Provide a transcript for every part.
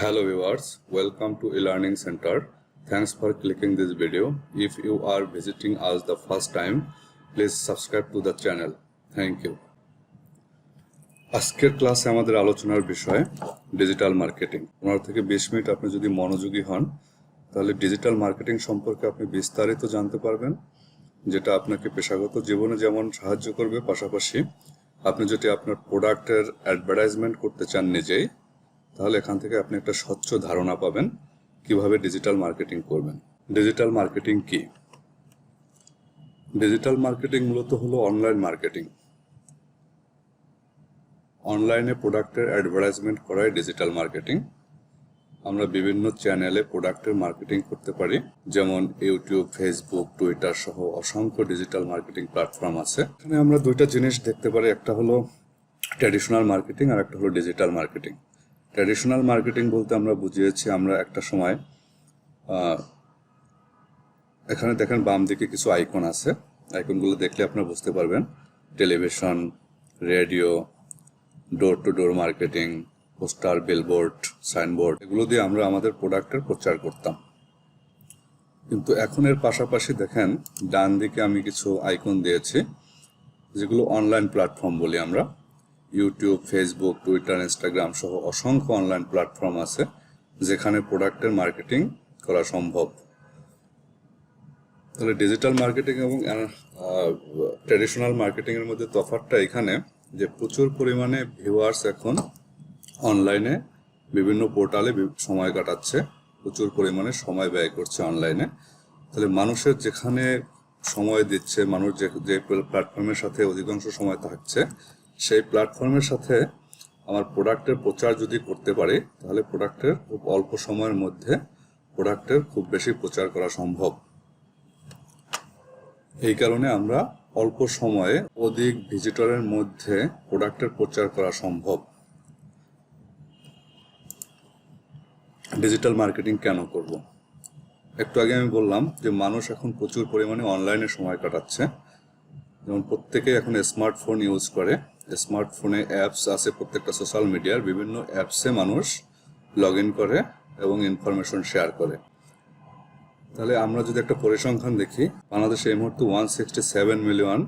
Hello viewers, welcome to eLearning Center. Thanks for clicking this video. If you are visiting us the first time, please subscribe to the channel. Thank you. আজকের ক্লাসে আমাদের আলোচনার বিষয় digital marketing. 15 থেকে 20 minute আপনি যদি মনোযোগী হন তাহলে ডিজিটাল মার্কেটিং সম্পর্কে আপনি বিস্তারিত জানতে পারবেন, যেটা আপনাকে পেশাগত জীবনে যেমন সাহায্য করবে, পাশাপাশি আপনি যদি আপনার প্রোডাক্টের অ্যাডভার্টাইজমেন্ট করতে চান নিজেই, তাহলে এখান থেকে আপনি একটা স্বচ্ছ ধারণা পাবেন কিভাবে ডিজিটাল মার্কেটিং করবেন। ডিজিটাল মার্কেটিং কি? ডিজিটাল মার্কেটিং মূলত হলো অনলাইন মার্কেটিং। অনলাইনে প্রোডাক্টের অ্যাডভার্টাইজমেন্ট করাই ডিজিটাল মার্কেটিং। আমরা বিভিন্ন চ্যানেলে প্রোডাক্টের মার্কেটিং করতে পারি, যেমন ইউটিউব, ফেসবুক, টুইটার সহ অসংখ্য ডিজিটাল মার্কেটিং প্ল্যাটফর্ম আছে। এখানে আমরা দুইটা জিনিস দেখতে পারি, একটা হলো ট্র্যাডিশনাল মার্কেটিং আর একটা হলো ডিজিটাল মার্কেটিং। ট্র্যাডিশনাল মার্কেটিং বলতে আমরা বুঝিয়েছি, আমরা একটা সময় এখানে দেখেন বাম দিকে কিছু আইকন আছে, আইকনগুলো দেখলে আপনারা বুঝতে পারবেন। Television, radio, door to door marketing, poster, billboard, signboard, এগুলো দিয়ে আমরা আমাদের প্রোডাক্টের প্রচার করতাম। কিন্তু এখন এর পাশাপাশি দেখেন ডান দিকে আমি কিছু আইকন দিয়েছি, যেগুলো অনলাইন প্ল্যাটফর্ম বলি আমরা। ইউটিউব, ফেসবুক, টুইটার, ইনস্টাগ্রাম সহ অসংখ্য অনলাইন প্ল্যাটফর্ম আছে যেখানে প্রোডাক্টের মার্কেটিং করা সম্ভব। তাহলে ডিজিটাল মার্কেটিং এবং ট্র্যাডিশনাল মার্কেটিং এর মধ্যে তফাৎটা এখানে যে প্রচুর পরিমাণে ভিউয়ার্স এখন অনলাইনে বিভিন্ন পোর্টালে সময় কাটাচ্ছে, প্রচুর পরিমাণে সময় ব্যয় করছে অনলাইনে। তাহলে মানুষের যেখানে সময় দিচ্ছে, মানুষ যে প্ল্যাটফর্মের সাথে অধিকাংশ সময় থাকছে, সেই প্ল্যাটফর্মের সাথে আমার প্রোডাক্টের প্রচার যদি করতে পারি, তাহলে প্রোডাক্টের খুব অল্প সময়ের মধ্যে প্রোডাক্টের খুব বেশি প্রচার করা সম্ভব। এই কারণে আমরা অল্প সময়ে অধিক ভিজিটরের মধ্যে প্রোডাক্টের প্রচার করা সম্ভব। ডিজিটাল মার্কেটিং কেন করব? একটু আগে আমি বললাম যে মানুষ এখন প্রচুর পরিমাণে অনলাইনে সময় কাটাচ্ছে। যেমন প্রত্যেকেই এখন স্মার্টফোন ইউজ করে, স্মার্টফোনে অ্যাপস আছে, প্রত্যেকটা সোশ্যাল মিডিয়ার বিভিন্ন অ্যাপসে মানুষ লগ ইন করে এবং ইনফরমেশন শেয়ার করে। তাহলে আমরা যদি একটা পরিসংখ্যান দেখি, বাংলাদেশে এই মুহূর্তে 167 মিলিয়ন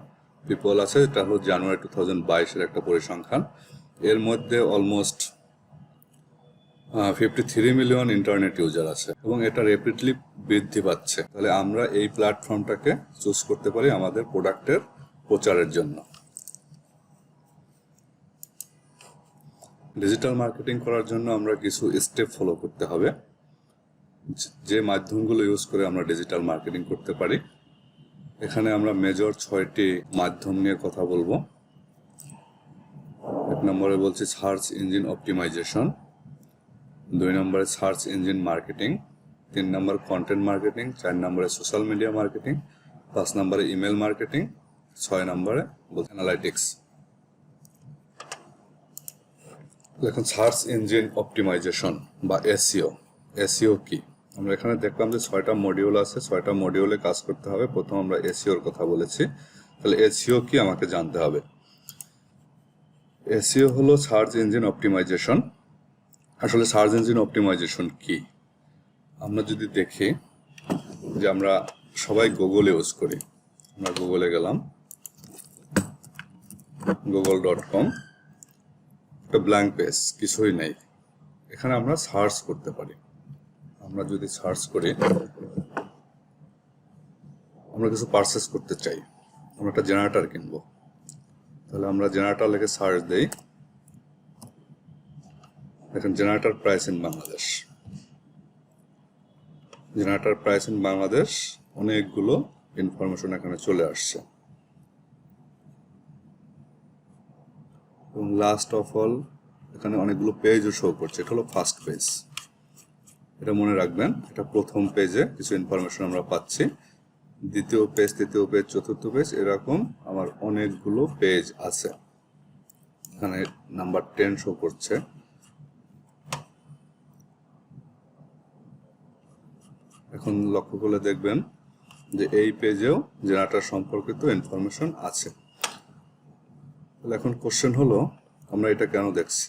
পিপল আছে, এটা হলো জানুয়ারি 2022-এর একটা পরিসংখ্যান। এর মধ্যে অলমোস্ট 53 মিলিয়ন ইন্টারনেট ইউজার আছে এবং এটা র্যাপিডলি বৃদ্ধি পাচ্ছে। তাহলে আমরা এই প্ল্যাটফর্মটাকে চুজ করতে পারি আমাদের প্রোডাক্টের প্রচারের জন্য। ডিজিটাল মার্কেটিং করার জন্য আমরা কিছু স্টেপ ফলো করতে হবে, যে মাধ্যমগুলো ইউজ করে আমরা ডিজিটাল মার্কেটিং করতে পারি। এখানে আমরা মেজর 6টি মাধ্যম নিয়ে কথা বলবো। 1 নম্বরে বলছি সার্চ ইঞ্জিন অপটিমাইজেশন, 2 নম্বরে সার্চ ইঞ্জিন মার্কেটিং, 3 নম্বর কন্টেন্ট মার্কেটিং, 4 নম্বরে সোশ্যাল মিডিয়া মার্কেটিং, 5 নম্বরে ইমেল মার্কেটিং, 6 নম্বরে অ্যানালাইটিক্স। এখন সার্চ ইঞ্জিন অপটিমাইজেশন বা এসইও। এসইও কি? আমরা এখানে দেখলাম যে 6টা মডিউল আছে, 6টা মডিউলে কাজ করতে হবে। প্রথম আমরা এসইওর কথা বলেছি, তাহলে এসইও কি আমাকে জানতে হবে। এসইও হলো সার্চ ইঞ্জিন অপটিমাইজেশন। আসলে সার্চ ইঞ্জিন অপটিমাইজেশন কি? আমরা যদি দেখি যে আমরা সবাই গুগল ইউজ করি, আমরা গুগলে গেলাম, google.com, একটা ব্ল্যাঙ্ক পেজ, কিছুই নেই। এখানে আমরা সার্চ করতে পারি। আমরা যদি সার্চ করি, আমরা কিছু পারচেস করতে চাই, আমরা একটা জেনারেটর কিনবো, তাহলে আমরা জেনারেটর লিখে সার্চ দেই। দেখেন generator price in Bangladesh, generator price in Bangladesh, অনেকগুলো ইনফরমেশন এখানে চলে আসছে। এবং লাস্ট অফ অল এখানে অনেকগুলো পেজও শো করছে। এটা হলো ফার্স্ট পেজ, এটা মনে রাখবেন। এটা প্রথম পেজে কিছু ইনফরমেশন আমরা পাচ্ছি, দ্বিতীয় পেজ, তৃতীয় পেজ, চতুর্থ পেজ, এরকম আমার অনেকগুলো পেজ আছে। এখানে নাম্বার 10 শো করছে। এখন লক্ষ্য করলে দেখবেন যে এই পেজেও জেনারেটর সম্পর্কিত ইনফরমেশন আছে। তাহলে এখন কোশ্চেন হলো আমরা এটা কেন দেখছি?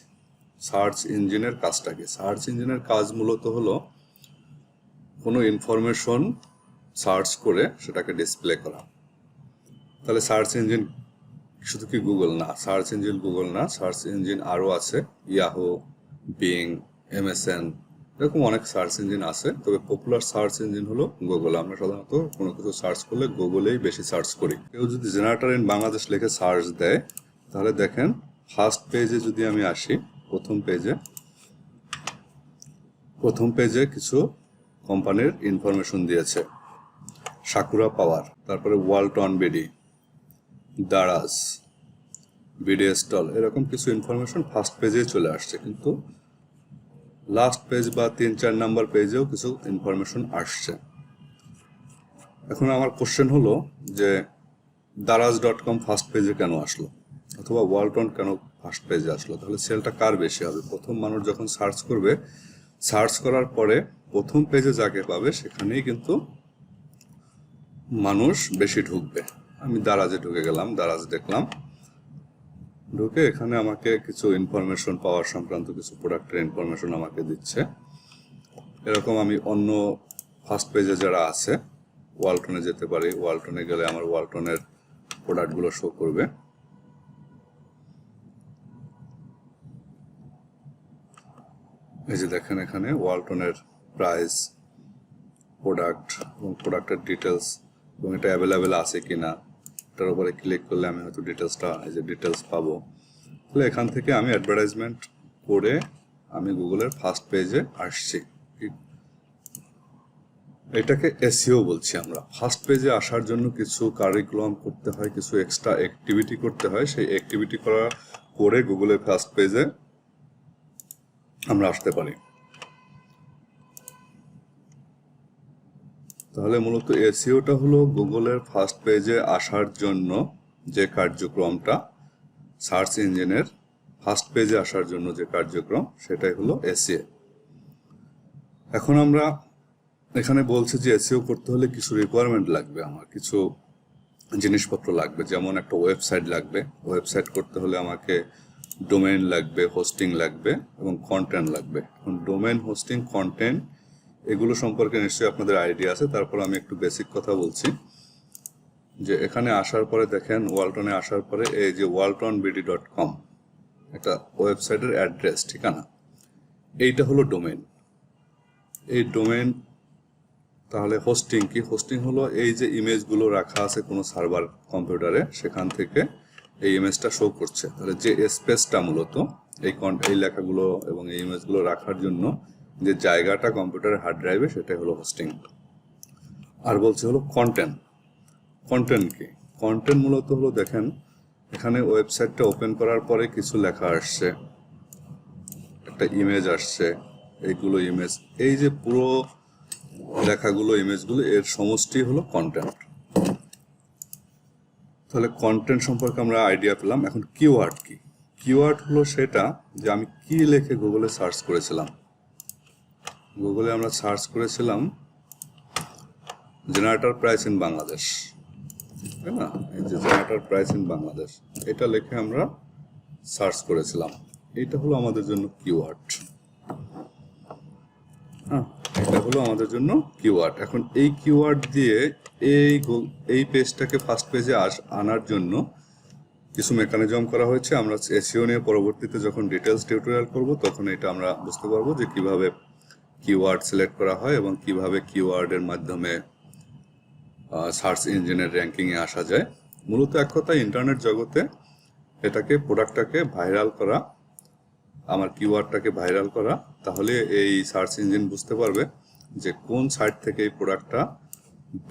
সার্চ ইঞ্জিনের কাজটা কি? সার্চ ইঞ্জিনের কাজ মূলত হলো কোনো ইনফরমেশন সার্চ করে সেটাকে ডিসপ্লে করা। তাহলে সার্চ ইঞ্জিন শুধু কি গুগল না, সার্চ ইঞ্জিন গুগল না, সার্চ ইঞ্জিন আরও আছে, ইয়াহু, বিং, MSN, এরকম অনেক সার্চ ইঞ্জিন আছে। তবে পপুলার সার্চ ইঞ্জিন হলো গুগল। আমরা সাধারণত কোনো কিছু সার্চ করলে গুগলেই বেশি সার্চ করি। কেউ যদি জেনারেটর ইন বাংলাদেশ লিখে সার্চ দেয়, তাহলে দেখেন ফার্স্ট পেজে যদি আমি আসি, প্রথম পেজে কিছু কোম্পানির ইনফরমেশন দিয়েছে। সাকুরা পাওয়ার, তারপরে Walton BD, Daraz, BD stall, এরকম কিছু ইনফরমেশন ফার্স্ট পেজেই চলে আসছে। কিন্তু লাস্ট পেজ বা 3-4 নাম্বার পেজেও কিছু ইনফরমেশন আসছে। এখন আমার কোশ্চেন হলো যে daraz.com ফার্স্ট পেজে কেন আসলো, অথবা ওয়ালটন কেন ফার্স্ট পেজে আসলো? তাহলে সেলটা কার বেশি হবে? প্রথম মানুষ যখন সার্চ করবে, সার্চ করার পরে প্রথম পেজে যাকে পাবে সেখানেই কিন্তু মানুষ বেশি ঢুকবে। আমি দারাজে ঢুকে গেলাম, দারাজ দেখলাম, ঢুকে এখানে আমাকে কিছু ইনফরমেশন, পাওয়ার সংক্রান্ত কিছু প্রোডাক্টের ইনফরমেশন আমাকে দিচ্ছে। এরকম আমি অন্য ফার্স্ট পেজে যারা আছে, ওয়ালটনে যেতে পারি, ওয়ালটনে গেলে আমার ওয়ালটনের প্রোডাক্টগুলো শো করবে। এই যে দেখেন এখানে ওয়ালটনের প্রাইস, প্রোডাক্ট এবং প্রোডাক্টের ডিটেলস, এবং এটা অ্যাভেলেবেল আছে কিনা, এটার উপরে ক্লিক করলে আমি হয়তো ডিটেলস পাবো। তাহলে এখান থেকে আমি অ্যাডভার্টাইজমেন্ট করে আমি গুগলের ফার্স্ট পেজে আসছি। এটাকে এসইও বলছি আমরা। ফার্স্ট পেজে আসার জন্য কিছু কারিকুলাম করতে হয়, কিছু এক্সট্রা অ্যাক্টিভিটি করতে হয়। সেই অ্যাক্টিভিটি করে গুগলের ফার্স্ট পেজে আমরা আসতে পারি। তাহলে মূলত এসইওটা হলো গুগলের ফার্স্ট পেজে আসার জন্য যে কার্যক্রমটা, সার্চ ইঞ্জিনের ফার্স্ট পেজে আসার জন্য যে কার্যক্রম, সেটাই হলো এসইও। এখন আমরা এখানে বলছি যে এসইও করতে হলে কিছু রিকোয়ারমেন্ট লাগবে, আমার কিছু জিনিসপত্র লাগবে। যেমন একটা ওয়েবসাইট লাগবে, ওয়েবসাইট করতে হলে আমাকে ডোমেইন লাগবে, হোস্টিং লাগবে এবং কন্টেন্ট লাগবে। এখন ডোমেইন, হোস্টিং, কন্টেন্ট এগুলো সম্পর্কে নিশ্চয়ই আপনাদের আইডিয়া আছে। তারপর আমি একটু বেসিক কথা বলছি। যে এখানে আসার পরে দেখেন, ওয়ালটনে আসার পরে এই যে waltonbd.com একটা ওয়েবসাইটের অ্যাড্রেস, ঠিকানা, এইটা হলো ডোমেইন। এই ডোমেইন, তাহলে হোস্টিং কি? হোস্টিং হলো এই যে ইমেজগুলো রাখা আছে কোনো সার্ভার কম্পিউটারে, সেখান থেকে এই ইমেজটা শো করছে। তাহলে যে স্পেসটা মূলত এই লেখাগুলো এবং এই ইমেজগুলো রাখার জন্য যে জায়গাটা কম্পিউটারের হার্ড ড্রাইভে, সেটাই হলো হোস্টিং। আর বলছে হলো কন্টেন্ট। কন্টেন্ট কি? কন্টেন্ট মূলত হলো, দেখেন এখানে ওয়েবসাইটটা ওপেন করার পরে কিছু লেখা আসছে, একটা ইমেজ আসছে, এইগুলো ইমেজ, এই যে পুরো লেখাগুলো, ইমেজগুলো, এর সমষ্টি হলো কন্টেন্ট। তাহলে কন্টেন্ট সম্পর্কে আমরা আইডিয়া পেলাম। এখন কিওয়ার্ড কি? কিওয়ার্ড হলো সেটা যে আমি কি লিখে গুগলে সার্চ করেছিলাম। গুগলে আমরা সার্চ করেছিলাম জেনারেটর প্রাইস ইন বাংলাদেশ, তাই না? এই যে জেনারেটর প্রাইস ইন বাংলাদেশ, এটা লিখে আমরা সার্চ করেছিলাম। এটা হলো আমাদের জন্য কিওয়ার্ড। হ্যাঁ, এটা হলো আমাদের জন্য কিওয়ার্ড। এখন এই কিওয়ার্ড দিয়ে এই পেজটাকে ফার্স্ট পেজে আনার জন্য কিছু মেকানিজম করা হয়েছে। আমরা এসইও নিয়ে পরবর্তীতে যখন ডিটেলস টিউটোরিয়াল করব, তখন এটা আমরা বুঝতে পারবো যে কিভাবে কিওয়ার্ড সিলেক্ট করা হয় এবং কিভাবে কিওয়ার্ডের মাধ্যমে সার্চ ইঞ্জিনের র্যাঙ্কিংয়ে আসা যায়। মূলত এক কথায় ইন্টারনেট জগতে এটাকে, প্রোডাক্টটাকে ভাইরাল করা, আমার কিওয়ার্ডটাকে ভাইরাল করা। তাহলে এই সার্চ ইঞ্জিন বুঝতে পারবে যে কোন সাইট থেকে এই প্রোডাক্টটা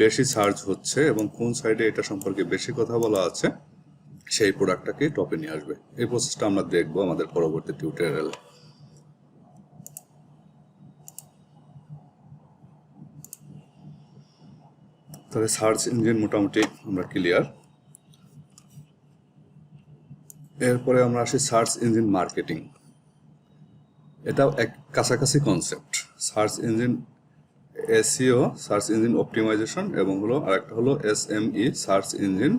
বেশি সার্চ হচ্ছে এবং কোন সাইটে এটা সম্পর্কে বেশি কথা বলা আছে, সেই প্রোডাক্টটাকে টপে নিয়ে আসবে। এই প্রসেসটা আমরা দেখবো আমাদের পরবর্তী টিউটোরিয়ালে। তাহলে সার্চ ইঞ্জিন মোটামুটি আমরা ক্লিয়ার। এরপরে আমরা আসি সার্চ ইঞ্জিন মার্কেটিং। এটাও এক কাছাকাছি concept. Search engine SEO, search engine optimization, এবং হলো আরেকটা হলো SME, search engine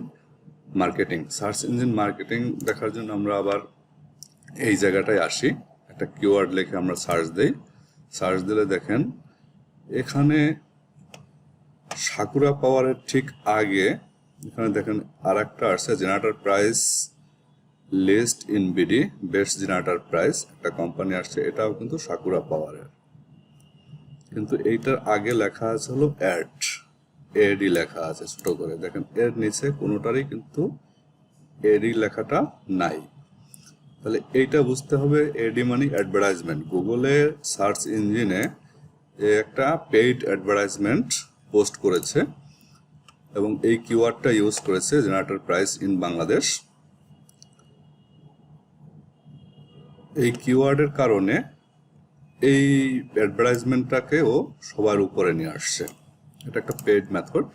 marketing. Search engine marketing দেখার জন্য আমরা আবার এই জায়গাটায় আসি। একটা কিওয়ার্ড লিখে আমরা সার্চ দেই, সার্চ দিলে দেখেন এখানে সাকুরা পাওয়ারের ঠিক আগে এখানে দেখেন আর একটা আসছে generator price list in BD best generator price, একটা কোম্পানি আসছে, এটাও কিন্তু সাকুরা পাওয়ারের, কিন্তু এইটার আগে লেখা আছে হলো এডি লেখা আছে ছোট করে, দেখেন এর নিচে কোনোটারই কিন্তু এডি লেখাটা নাই। তাহলে এইটা বুঝতে হবে, এডি মানে অ্যাডভার্টাইজমেন্ট, গুগলের সার্চ ইঞ্জিনে একটা পেইড অ্যাডভার্টাইজমেন্ট পোস্ট করেছে এবং এই কিওয়ার্ডটা ইউজ করেছে জেনারেটর প্রাইস ইন বাংলাদেশ। এই কিওয়ার্ডের কারণে এই অ্যাডভার্টাইজমেন্টটাকেও সবার উপরে নিয়ে আসছে। এটা একটা পেইড মেথড,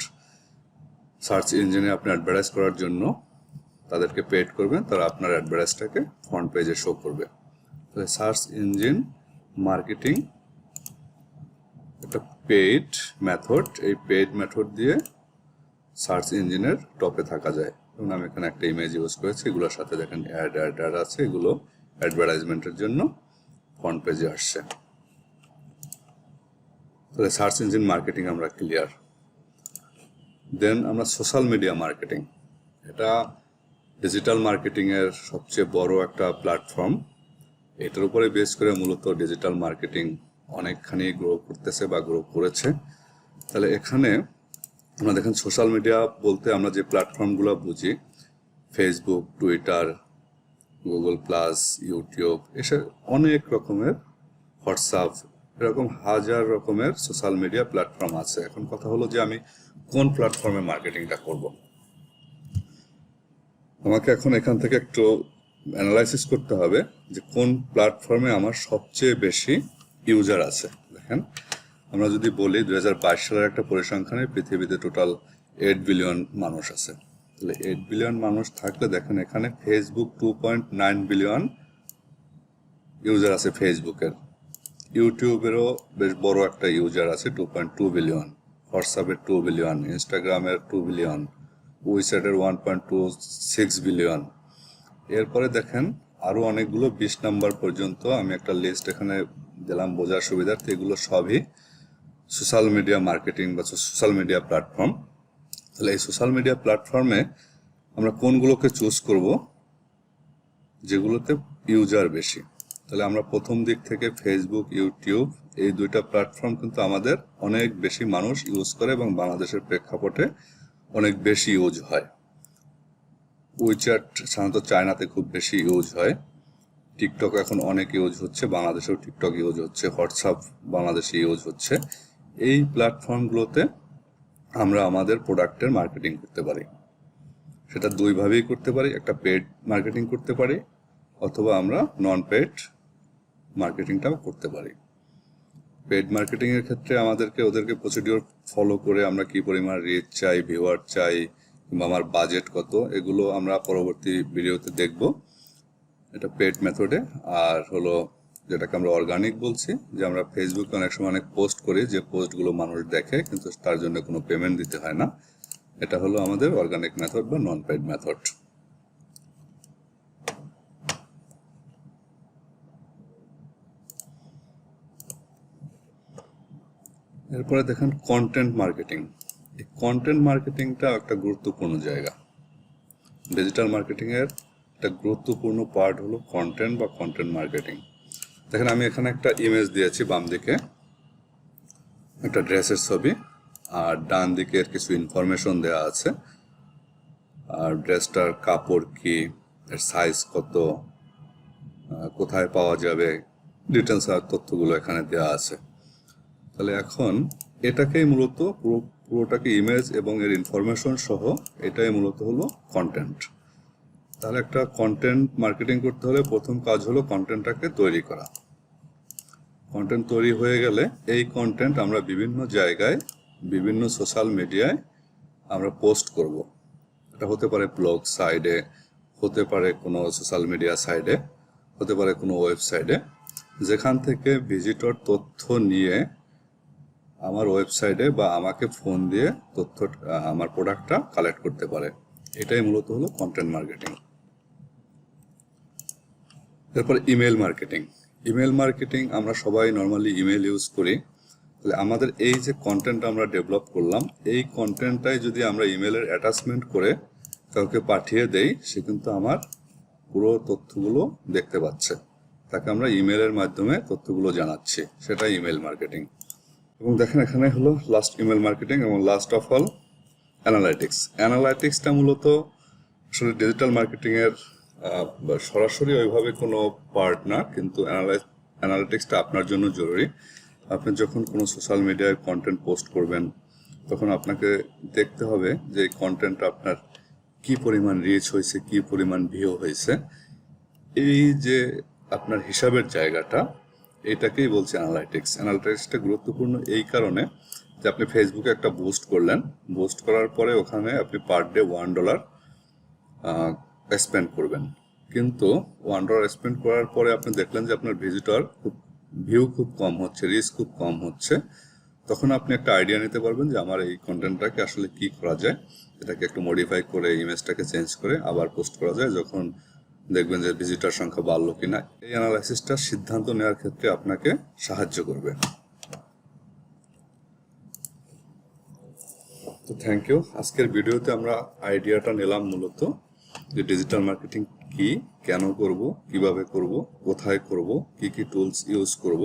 সার্চ ইঞ্জিনে আপনি অ্যাডভার্টাইজ করার জন্য তাদেরকে পেইড করবেন, তারা আপনার অ্যাডভার্টাইজটাকে ফ্রন্ট পেজে শো করবে। তাহলে সার্চ ইঞ্জিন মার্কেটিং একটা পেইড মেথড, এই পেইড মেথড দিয়ে সার্চ ইঞ্জিনের টপে থাকা যায়। এবং আমি এখানে একটা ইমেজ ইউজ করেছি, এগুলোর সাথে দেখেন অ্যাড আছে, এগুলো অ্যাডভার্টাইজমেন্টের জন্য ফ্রন্ট পেজে আসছে। তাহলে সার্চ ইঞ্জিন মার্কেটিং আমরা ক্লিয়ার। দেন আমরা সোশ্যাল মিডিয়া মার্কেটিং, এটা ডিজিটাল মার্কেটিং এর সবচেয়ে বড় একটা প্ল্যাটফর্ম। এটার উপরে বেস করে মূলত ডিজিটাল মার্কেটিং অনেকখানি গ্রো করতেছে বা গ্রো করেছে। তাহলে এখানে আমরা দেখেন সোশ্যাল মিডিয়া বলতে আমরা যে প্ল্যাটফর্মগুলো বুঝি, Facebook, Twitter, Google plus, YouTube, এসব অনেক রকমের, হোয়াটসঅ্যাপ, এরকম হাজার রকমের সোশ্যাল মিডিয়া প্ল্যাটফর্ম আছে। এখন কথা হলো যে আমি কোন প্ল্যাটফর্মে মার্কেটিংটা করব। আমাকে এখন এখান থেকে একটু অ্যানালাইসিস করতে হবে যে কোন প্ল্যাটফর্মে আমার সবচেয়ে বেশি ইউজার আছে। দেখেন আমরা যদি বলি 2022 সালের একটা পরিসংখ্যানে পৃথিবীতে টোটাল 8 বিলিয়ন মানুষ আছে। তাহলে 8 বিলিয়ন মানুষ থাকলে দেখেন এখানে ফেসবুক 2.9 বিলিয়ন ইউজার আছে ফেসবুকের, ইউটিউবেরও বেশ বড় একটা ইউজার আছে 2.2 বিলিয়ন, হোয়াটসঅ্যাপের 2 বিলিয়ন, ইনস্টাগ্রামের 2 বিলিয়ন, উইচ্যাটের 1.26 বিলিয়ন। এরপরে দেখেন আরো অনেকগুলো 20 নাম্বার পর্যন্ত আমি একটা লিস্ট এখানে দিলাম বোঝার সুবিধার্থে, এগুলো সবই সোশ্যাল মিডিয়া মার্কেটিং বা সোশ্যাল মিডিয়া প্ল্যাটফর্ম। তাহলে এই সোশ্যাল মিডিয়া প্ল্যাটফর্মে আমরা কোনগুলোকে চুজ করব যেগুলোতে ইউজার বেশি। তাহলে আমরা প্রথম দিক থেকে ফেসবুক, ইউটিউব, এই দুইটা প্ল্যাটফর্ম কিন্তু আমাদের অনেক বেশি মানুষ ইউজ করে এবং বাংলাদেশের প্রেক্ষাপটে অনেক বেশি ইউজ হয়। উইচ্যাট সাধারণত চায়নাতে খুব বেশি ইউজ হয়, টিকটক এখন অনেক ইউজ হচ্ছে, বাংলাদেশেও টিকটক ইউজ হচ্ছে, হোয়াটসঅ্যাপ বাংলাদেশে ইউজ হচ্ছে। এই প্ল্যাটফর্মগুলোতে আমরা আমাদের প্রোডাক্টের মার্কেটিং করতে পারি। সেটা দুইভাবেই করতে পারি, একটা পেড মার্কেটিং করতে পারি অথবা আমরা নন পেড মার্কেটিংটাও করতে পারি। পেড মার্কেটিং এর ক্ষেত্রে ওদেরকে প্রসিডিওর ফলো করে আমরা কি পরিমাণ রিচ চাই, ভিউয়ার চাই, কিংবা আমার বাজেট কত, এগুলো আমরা পরবর্তী ভিডিওতে দেখব। এটা পেড মেথডে। আর হলো যেটাকে আমরা অর্গানিক বলছি, যে আমরা ফেসবুকে অনেক সময় অনেক পোস্ট করি, যে পোস্টগুলো মানুষ দেখে কিন্তু তার জন্য কোনো পেমেন্ট দিতে হয় না, এটা হলো আমাদের অর্গানিক মেথড বা নন পেড মেথড। এরপরে দেখেন কন্টেন্ট মার্কেটিং। এই কন্টেন্ট মার্কেটিংটা একটা গুরুত্বপূর্ণ জায়গা। ডিজিটাল মার্কেটিং এর একটা গুরুত্বপূর্ণ পার্ট হলো কন্টেন্ট বা কন্টেন্ট মার্কেটিং। দেখেন আমি এখানে একটা ইমেজ দিয়েছি, বাম দিকে একটা ড্রেসের ছবি আর ডান দিকের কিছু ইনফরমেশন দেওয়া আছে, আর ড্রেসটার কাপড় কি, এর সাইজ কত, কোথায় পাওয়া যাবে, ডিটেলস আর তথ্যগুলো এখানে দেওয়া আছে। তাহলে এখন এটাকেই মূলত পুরোটাকে ইমেজ এবং এর ইনফরমেশন সহ এটাই মূলত হলো কন্টেন্ট। তাহলে একটা কন্টেন্ট মার্কেটিং করতে হলে প্রথম কাজ হলো কন্টেন্টটাকে তৈরি করা। কন্টেন্ট তৈরি হয়ে গেলে এই কন্টেন্ট আমরা বিভিন্ন জায়গায়, বিভিন্ন সোশ্যাল মিডিয়ায় আমরা পোস্ট করব। এটা হতে পারে ব্লগ সাইডে, হতে পারে কোনো সোশ্যাল মিডিয়া সাইডে, হতে পারে কোনো ওয়েবসাইটে, যেখান থেকে ভিজিটর তথ্য নিয়ে আমার ওয়েবসাইটে বা আমাকে ফোন দিয়ে তথ্য আমার প্রোডাক্টটা কালেক্ট করতে পারে। এটাই মূলত হলো কন্টেন্ট মার্কেটিং। এরপর ইমেল মার্কেটিং। ইমেল মার্কেটিং আমরা সবাই নর্মালি ইমেল ইউজ করি। তাহলে আমাদের এই যে কন্টেন্ট আমরা ডেভেলপ করলাম, এই কন্টেন্টটাই যদি আমরা ইমেলের অ্যাটাচমেন্ট করে কাউকে পাঠিয়ে দেই, সে কিন্তু আমার পুরো তথ্যগুলো দেখতে পাচ্ছে। তাকে আমরা ইমেলের মাধ্যমে তথ্যগুলো জানাচ্ছি, সেটাই ইমেল মার্কেটিং। এবং দেখেন এখানে হলো লাস্ট ইমেল মার্কেটিং এবং লাস্ট অফ অল অ্যানালাইটিক্স। অ্যানালাইটিক্সটা মূলত আসলে ডিজিটাল মার্কেটিংয়ের সরাসরি ওইভাবে কোনো পার্ট না, কিন্তু অ্যানালিটিক্সটা আপনার জন্য জরুরি। আপনি যখন কোনো সোশ্যাল মিডিয়ায় কন্টেন্ট পোস্ট করবেন, তখন আপনাকে দেখতে হবে যে এই কন্টেন্টটা আপনার কি পরিমাণ রিচ হয়েছে, কি পরিমাণ ভিউ হয়েছে। এই যে আপনার হিসাবের জায়গাটা, এটাকেই বলছে অ্যানালাইটিক্স। অ্যানালাইটিক্সটা গুরুত্বপূর্ণ এই কারণে যে আপনি ফেসবুকে একটা বুস্ট করলেন, বুস্ট করার পরে ওখানে আপনি পার ডে $1 স্পেন্ড করবেন, কিন্তু $1 স্পেন্ড করার পরে আপনি দেখলেন যে আপনার ভিউ খুব কম হচ্ছে, রিচ খুব কম হচ্ছে। তখন আপনি একটা আইডিয়া নিতে পারবেন যে আমার এই কন্টেন্টটাকে আসলে কি করা যায়, এটাকে একটু মডিফাই করে ইমেজটাকে চেঞ্জ করে আবার পোস্ট করা যায়, যখন দেখবেন যে ভিজিটর সংখ্যা বাড়লো কিনা। এই অ্যানালাইসিসটা সিদ্ধান্ত নেওয়ার ক্ষেত্রে আপনাকে সাহায্য করবে। তো থ্যাংক ইউ। আজকের ভিডিওতে আমরা আইডিয়াটা নিলাম মূলত যে ডিজিটাল মার্কেটিং কি, কেন করব, কিভাবে করব, কোথায় করব, কি কি টুলস ইউজ করব,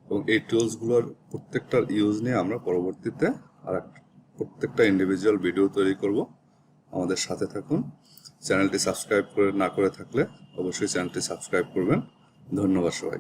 এবং এই টুলসগুলোর প্রত্যেকটার ইউজ নিয়ে আমরা পরবর্তীতে প্রত্যেকটা ইন্ডিভিজুয়াল ভিডিও তৈরি করব। আমাদের সাথে থাকুন। চ্যানেলটি সাবস্ক্রাইব না করে থাকলে অবশ্যই চ্যানেলটি সাবস্ক্রাইব করবেন। ধন্যবাদ সবাই।